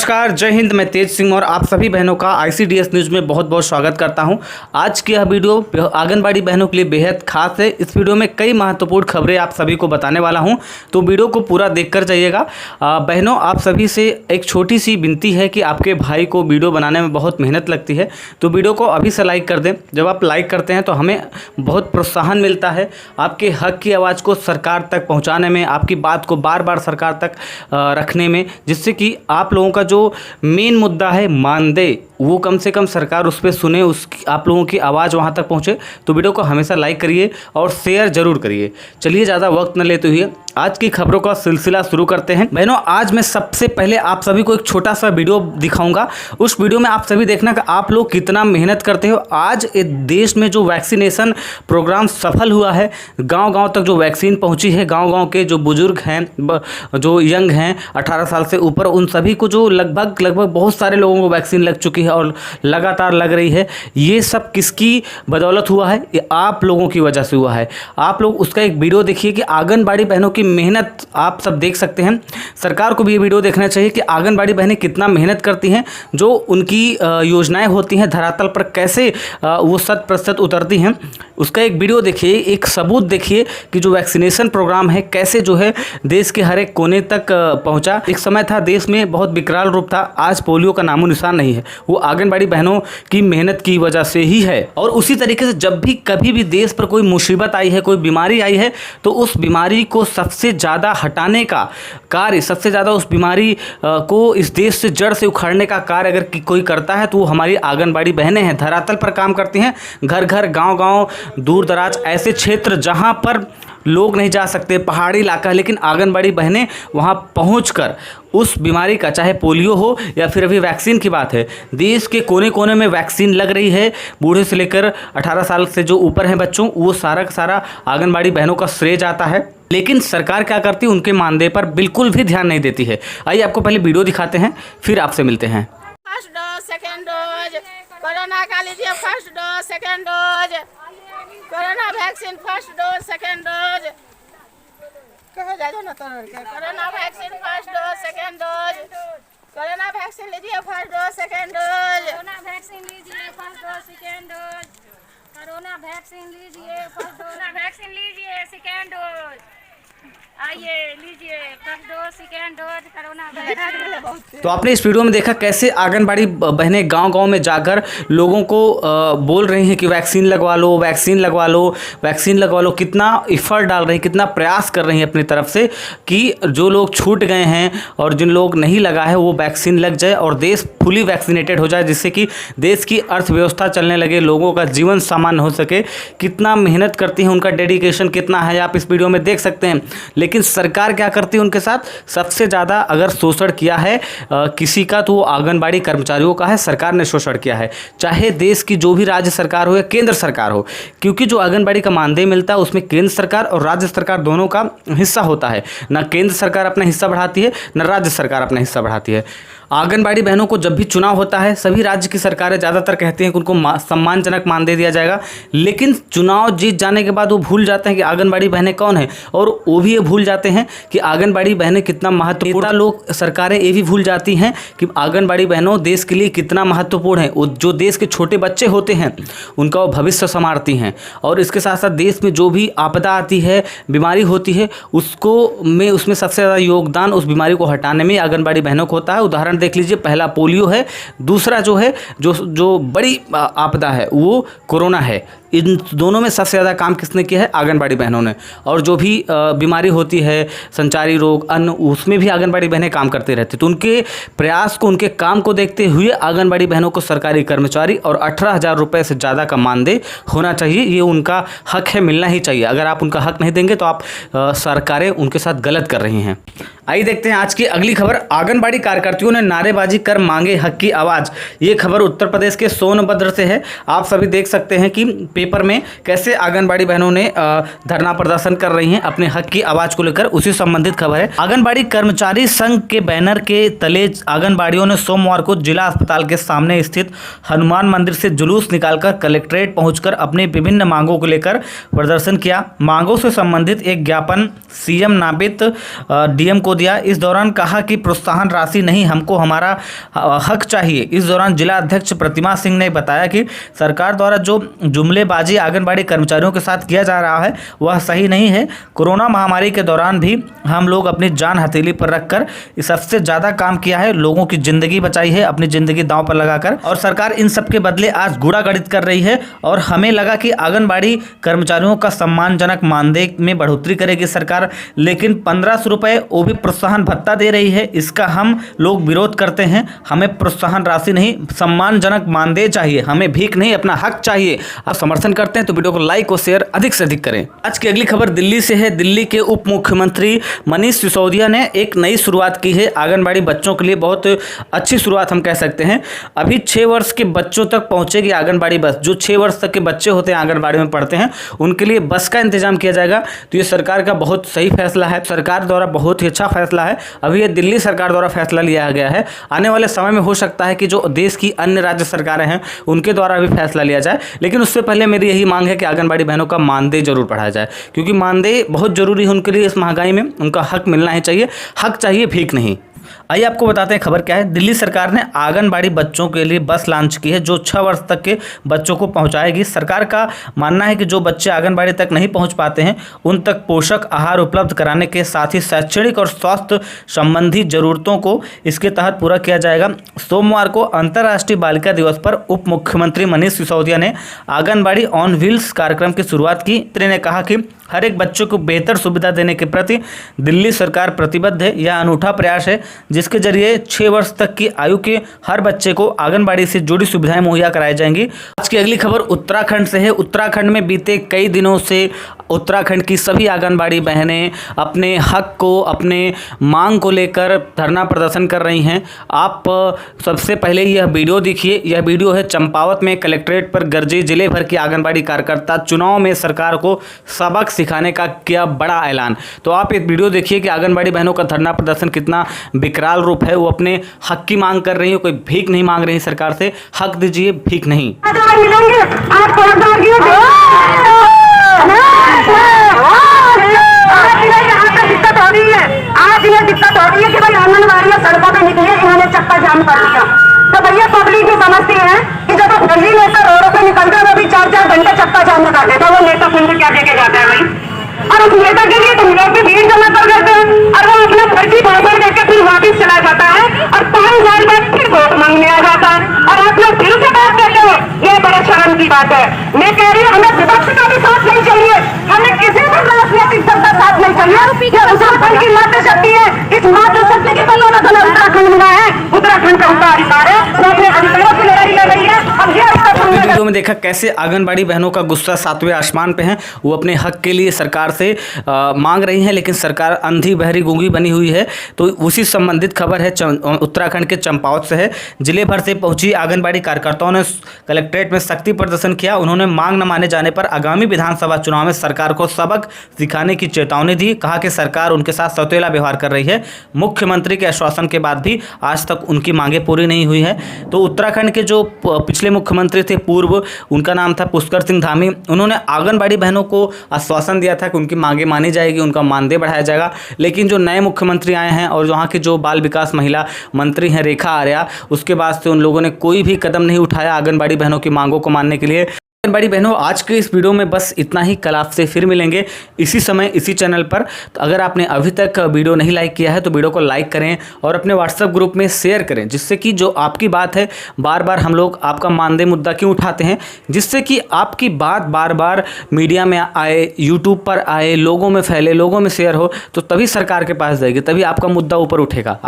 नमस्कार, जय हिंद। मैं तेज सिंह और आप सभी बहनों का आईसीडीएस न्यूज़ में बहुत बहुत स्वागत करता हूं। आज की यह वीडियो आंगनबाड़ी बहनों के लिए बेहद खास है। इस वीडियो में कई महत्वपूर्ण खबरें आप सभी को बताने वाला हूं, तो वीडियो को पूरा देखकर जाइएगा। बहनों, आप सभी से एक छोटी सी विनती है कि आपके भाई को वीडियो बनाने में बहुत मेहनत लगती है, तो वीडियो को अभी से लाइक कर दें। जब आप लाइक करते हैं तो हमें बहुत प्रोत्साहन मिलता है आपके हक की आवाज़ को सरकार तक पहुँचाने में, आपकी बात को बार बार सरकार तक रखने में, जिससे कि आप लोगों का जो मेन मुद्दा है मानदेय, वो कम से कम सरकार उस पर सुने, उस आप लोगों की आवाज़ वहाँ तक पहुँचे। तो वीडियो को हमेशा लाइक करिए और शेयर जरूर करिए। चलिए ज़्यादा वक्त न लेते हुए आज की खबरों का सिलसिला शुरू करते हैं। बहनों, आज मैं सबसे पहले आप सभी को एक छोटा सा वीडियो दिखाऊंगा। उस वीडियो में आप सभी देखना कि आप लोग कितना मेहनत करते हो। आज देश में जो वैक्सीनेशन प्रोग्राम सफल हुआ है, गांव-गांव तक जो वैक्सीन पहुंची है, गांव-गांव के जो बुजुर्ग हैं, जो यंग हैं 18 साल से ऊपर, उन सभी को जो लगभग बहुत सारे लोगों को वैक्सीन लग चुकी है और लगातार लग रही है। ये सब किसकी बदौलत हुआ है? ये आप लोगों की वजह से हुआ है। आप लोग उसका एक वीडियो देखिए कि आंगनबाड़ी बहनों की मेहनत आप सब देख सकते हैं। सरकार को भी ये वीडियो देखना चाहिए कि आंगनबाड़ी बहनें कितना मेहनत करती हैं, जो उनकी योजनाएं होती हैं धरातल पर कैसे वो 100% उतरती हैं। उसका एक वीडियो देखिए, एक सबूत देखिए कि जो वैक्सीनेशन प्रोग्राम है कैसे जो है देश के हर एक कोने तक पहुंचा। एक समय था देश में बहुत विकराल रूप था, आज पोलियो का नामो निशान नहीं है। वो आंगनबाड़ी बहनों की मेहनत की वजह से ही है। और उसी तरीके से जब भी कभी भी देश पर कोई मुसीबत आई है, कोई बीमारी आई है, तो उस बीमारी को सबसे ज़्यादा हटाने का कार्य, सबसे ज़्यादा उस बीमारी को इस देश से जड़ से उखाड़ने का कार्य अगर कोई करता है तो वो हमारी आंगनबाड़ी बहनें हैं। धरातल पर काम करती हैं, घर घर, गांव गांव, दूर दराज ऐसे क्षेत्र जहां पर लोग नहीं जा सकते, पहाड़ी इलाका है, लेकिन आंगनबाड़ी बहनें वहां पहुंचकर उस बीमारी का, चाहे पोलियो हो या फिर अभी वैक्सीन की बात है, देश के कोने कोने में वैक्सीन लग रही है। बूढ़े से लेकर 18 साल से जो ऊपर हैं बच्चों, वो सारा का सारा आंगनबाड़ी बहनों का श्रेय जाता है। लेकिन सरकार क्या करती है? उनके मानदेय पर बिल्कुल भी ध्यान नहीं देती है। आइए आपको पहले वीडियो दिखाते हैं, फिर आपसे मिलते हैं। First dose, second dose, corona का लीजिए first dose, second dose, corona vaccine first dose, second dose, कहाँ जा ना तो corona vaccine first dose, second dose, corona vaccine लीजिए first dose, second dose, corona vaccine लीजिए first dose, second dose, corona vaccine लीजिए first dose, vaccine लीजिए second dose, आइए लीजिए first dose, second dose, corona vaccine. तो आपने इस video में देखा कैसे आंगनबाड़ी बहनें गांव-गांव में जाकर लोगों को बोल रही हैं कि वैक्सीन लगवा लो, वैक्सीन लगवा लो, वैक्सीन लगवा लो। कितना एफर्ट डाल रही हैं, कितना प्रयास कर रही हैं अपनी तरफ से कि जो लोग छूट गए हैं और जिन लोग नहीं लगा है वो वैक्सीन लग जाए और देश फुली वैक्सीनेटेड हो जाए, जिससे कि देश की अर्थव्यवस्था चलने लगे, लोगों का जीवन सामान्य हो सके। कितना मेहनत करती हैं, उनका डेडिकेशन कितना है आप इस वीडियो में देख सकते हैं। लेकिन सरकार क्या करती है उनके साथ? सबसे ज़्यादा अगर शोषण किया है किसी का तो वो आंगनबाड़ी कर्मचारियों का है। सरकार ने शोषण किया है, चाहे देश की जो भी राज्य सरकार हो या केंद्र सरकार हो, क्योंकि जो आंगनबाड़ी का मानदेय मिलता है उसमें केंद्र सरकार और राज्य सरकार दोनों का हिस्सा होता है। न केंद्र सरकार अपना हिस्सा बढ़ाती है, न राज्य सरकार अपना हिस्सा बढ़ाती है। आंगनबाड़ी बहनों को जब भी चुनाव होता है, सभी राज्य की सरकारें ज़्यादातर कहती हैं कि उनको सम्मानजनक मानदेय दिया जाएगा, लेकिन चुनाव जीत जाने के बाद वो भूल जाते हैं कि आंगनबाड़ी बहनें कौन है, और वो भी ये भूल जाते हैं कि आंगनबाड़ी बहनें कितना महत्वपूर्ण। लोग सरकारें ये भी भूल जाती हैं कि आंगनबाड़ी बहनों देश के लिए कितना महत्वपूर्ण है। वो जो देश के छोटे बच्चे होते हैं उनका वो भविष्य संवारती हैं, और इसके साथ साथ देश में जो भी आपदा आती है, बीमारी होती है, उसमें सबसे ज़्यादा योगदान उस बीमारी को हटाने में आंगनबाड़ी बहनों को होता है। उदाहरण देख लीजिए, पहला पोलियो है, दूसरा जो है जो बड़ी आपदा है वो कोरोना है। इन दोनों में सबसे ज़्यादा काम किसने किया है? आंगनबाड़ी बहनों ने। और जो भी बीमारी होती है, संचारी रोग, अन्न, उसमें भी आंगनबाड़ी बहनें काम करते रहती। तो उनके प्रयास को, उनके काम को देखते हुए आंगनबाड़ी बहनों को सरकारी कर्मचारी और 18,000 रुपये से ज़्यादा का मानदेय होना चाहिए। ये उनका हक है, मिलना ही चाहिए। अगर आप उनका हक नहीं देंगे तो आप सरकारें उनके साथ गलत कर रही हैं। आइए देखते हैं आज की अगली खबर। आंगनबाड़ी कार्यकर्तियों ने नारेबाजी कर मांगे हक की आवाज़। ये खबर उत्तर प्रदेश के सोनभद्र से है। आप सभी देख सकते हैं कि पेपर में कैसे आंगनबाड़ी बहनों ने धरना प्रदर्शन कर रही हैं अपने हक की आवाज़ को लेकर। उसी संबंधित खबर है। आंगनबाड़ी कर्मचारी संघ के बैनर के तले आंगनबाड़ियों ने सोमवार को जिला अस्पताल के सामने स्थित हनुमान मंदिर से जुलूस निकालकर कलेक्ट्रेट पहुंचकर अपनी विभिन्न मांगों को लेकर प्रदर्शन किया। मांगों से संबंधित एक ज्ञापन सीएम नाबित डीएम को को दिया। इस दौरान कहा कि प्रोत्साहन राशि नहीं, हमको हमारा हक चाहिए। इस दौरान जिला अध्यक्ष प्रतिमा सिंह ने बताया कि सरकार द्वारा जो जुमलेबाजी आंगनबाड़ी कर्मचारियों के साथ किया जा रहा है वह सही नहीं है। कोरोना महामारी के दौरान भी हम लोग अपनी जान हथेली पर रखकर सबसे ज़्यादा काम किया है, लोगों की ज़िंदगी बचाई है, अपनी ज़िंदगी दांव पर लगाकर, और सरकार इन सब के बदले आज गुड़ा गणित कर रही है। और हमें लगा कि आंगनबाड़ी कर्मचारियों का सम्मानजनक मानदेय में बढ़ोतरी करेगी सरकार, लेकिन 1500 रुपये वो भी प्रोत्साहन भत्ता दे रही है। इसका हम लोग विरोध करते हैं। हमें प्रोत्साहन राशि नहीं, सम्मानजनक मानदेय चाहिए, हमें भीख नहीं, अपना हक चाहिए। आप समर्थन करते हैं तो वीडियो को लाइक और शेयर अधिक से अधिक करें। आज की अगली खबर दिल्ली से है। दिल्ली के उप मुख्यमंत्री मनीष सिसोदिया ने एक नई शुरुआत की है आंगनबाड़ी बच्चों के लिए। बहुत अच्छी शुरुआत हम कह सकते हैं। अभी 6 वर्ष के बच्चों तक पहुंचेगी आंगनबाड़ी बस। जो 6 वर्ष तक के बच्चे होते हैं आंगनबाड़ी में पढ़ते हैं उनके लिए बस का इंतजाम किया जाएगा। तो ये सरकार का बहुत सही फैसला है, सरकार द्वारा बहुत ही अच्छा फैसला है। अभी ये दिल्ली सरकार द्वारा फैसला लिया गया है। आने वाले समय में हो सकता है कि जो देश की अन्य राज्य सरकारें हैं उनके द्वारा भी फैसला लिया जाए, लेकिन उससे पहले मेरी यही मांग है कि आंगनबाड़ी बहनों का मानदेय जरूर बढ़ाया जाए, क्योंकि मानदेय बहुत जरूरी है उनके लिए। इस महंगाई में उनका हक मिलना ही चाहिए, हक चाहिए, भीख नहीं। आइए आपको बताते हैं खबर क्या है। दिल्ली सरकार ने आंगनबाड़ी बच्चों के लिए बस लॉन्च की है जो 6 वर्ष तक के बच्चों को पहुंचाएगी। सरकार का मानना है कि जो बच्चे आंगनबाड़ी तक नहीं पहुंच पाते हैं उन तक पोषक आहार उपलब्ध कराने के साथ ही शैक्षणिक और स्वास्थ्य संबंधी जरूरतों को इसके तहत पूरा किया जाएगा। सोमवार को अंतर्राष्ट्रीय बालिका दिवस पर उप मुख्यमंत्री मनीष सिसोदिया ने आंगनबाड़ी ऑन व्हील्स कार्यक्रम की शुरुआत की। उन्होंने कहा कि हर एक बच्चे को बेहतर सुविधा देने के प्रति दिल्ली सरकार प्रतिबद्ध है। यह अनूठा प्रयास है जिसके जरिए 6 वर्ष तक की आयु के हर बच्चे को आंगनबाड़ी से जुड़ी सुविधाएं मुहैया कराई जाएंगी। आज की अगली खबर उत्तराखंड से है। उत्तराखंड में बीते कई दिनों से उत्तराखंड की सभी आंगनबाड़ी बहनें अपने हक को, अपने मांग को लेकर धरना प्रदर्शन कर रही हैं। आप सबसे पहले यह वीडियो देखिए। यह वीडियो है चंपावत में कलेक्ट्रेट पर गरजे जिले भर के आंगनबाड़ी कार्यकर्ता। चुनाव में सरकार को सबक सिखाने का किया बड़ा ऐलान। तो आप एक वीडियो देखिए कि आंगनबाड़ी बहनों का धरना प्रदर्शन कितना विकराल रूप है। वो अपने हक की मांग कर रही है, कोई भीख नहीं मांग रही सरकार से। हक दीजिए, भीख नहीं। आज ये दिक्कत हो रही है कि भाई आंगनबाड़ियां सड़कों पे निकली, इन्होंने चक्का जाम कर दिया। तो भैया पब्लिक भी समझती है कि जब दिल्ली नेता रोडों पे निकलते हैं वो भी 4-4 घंटे चक्का जाम लगा देता है। वो नेता फिर क्या देके जाता है भाई? और उस नेता के लिए तुम लोग भी भीड़ जमा कर देते हैं और वो अपना फर्जी भाषण देकर फिर वापिस चला जाता है और 5 साल बाद फिर वोट मांगने आ जाता है। और आप लोग दिल से बात करते हो, ये बड़े शर्म की बात है। मैं कह रही हूँ हमें विपक्ष का भी साथ नहीं चाहिए, हमें किसी भी राजनीतिक दल का साथ नहीं चाहिए। ये उत्तराखंड की मातृशक्ति है, इस मातृशक्ति की बदौलत हमें उत्तराखंड मिला है। उत्तराखंड का उनका अधिकार है, वो अपने अधिकारों की लड़ाई लड़ रही है। अब ये वीडियो में देखा कैसे आंगनबाड़ी बहनों का गुस्सा 7वें आसमान पे है। वो अपने हक के लिए सरकार से मांग रही हैं, लेकिन सरकार अंधी बहरी गूंगी बनी हुई है। तो उसी संबंधित खबर है उत्तराखंड के चंपावत से है। जिले भर से पहुंची आंगनबाड़ी कार्यकर्ताओं ने कलेक्ट्रेट में शक्ति प्रदर्शन किया। उन्होंने मांग न माने जाने पर आगामी विधानसभा चुनाव में सरकार को सबक सिखाने की चेतावनी दी। कहा कि सरकार उनके साथ सौतेला व्यवहार कर रही है। मुख्यमंत्री के आश्वासन के बाद भी आज तक उनकी मांगे पूरी नहीं हुई है। तो उत्तराखंड के जो पिछले मुख्यमंत्री थे पूर्व, उनका नाम था पुष्कर सिंह धामी, उन्होंने आंगनबाड़ी बहनों को आश्वासन दिया था कि उनकी मांगे मानी जाएगी, उनका मानदेय बढ़ाया जाएगा। लेकिन जो नए मुख्यमंत्री आए हैं और वहाँ के जो बाल विकास महिला मंत्री हैं रेखा आर्या, उसके बाद से उन लोगों ने कोई भी कदम नहीं उठाया आंगनबाड़ी बहनों की मांगों को मानने के लिए। आंगनबाड़ी बहनों, आज के इस वीडियो में बस इतना ही। कल आपसे फिर मिलेंगे इसी समय इसी चैनल पर। तो अगर आपने अभी तक वीडियो नहीं लाइक किया है तो वीडियो को लाइक करें और अपने व्हाट्सएप ग्रुप में शेयर करें, जिससे कि जो आपकी बात है, बार बार हम लोग आपका मानदेय मुद्दा क्यों उठाते हैं, जिससे कि आपकी बात बार बार मीडिया में आए, यूट्यूब पर आए, लोगों में फैले, लोगों में शेयर हो, तो तभी सरकार के पास जाएगी, तभी आपका मुद्दा ऊपर उठेगा।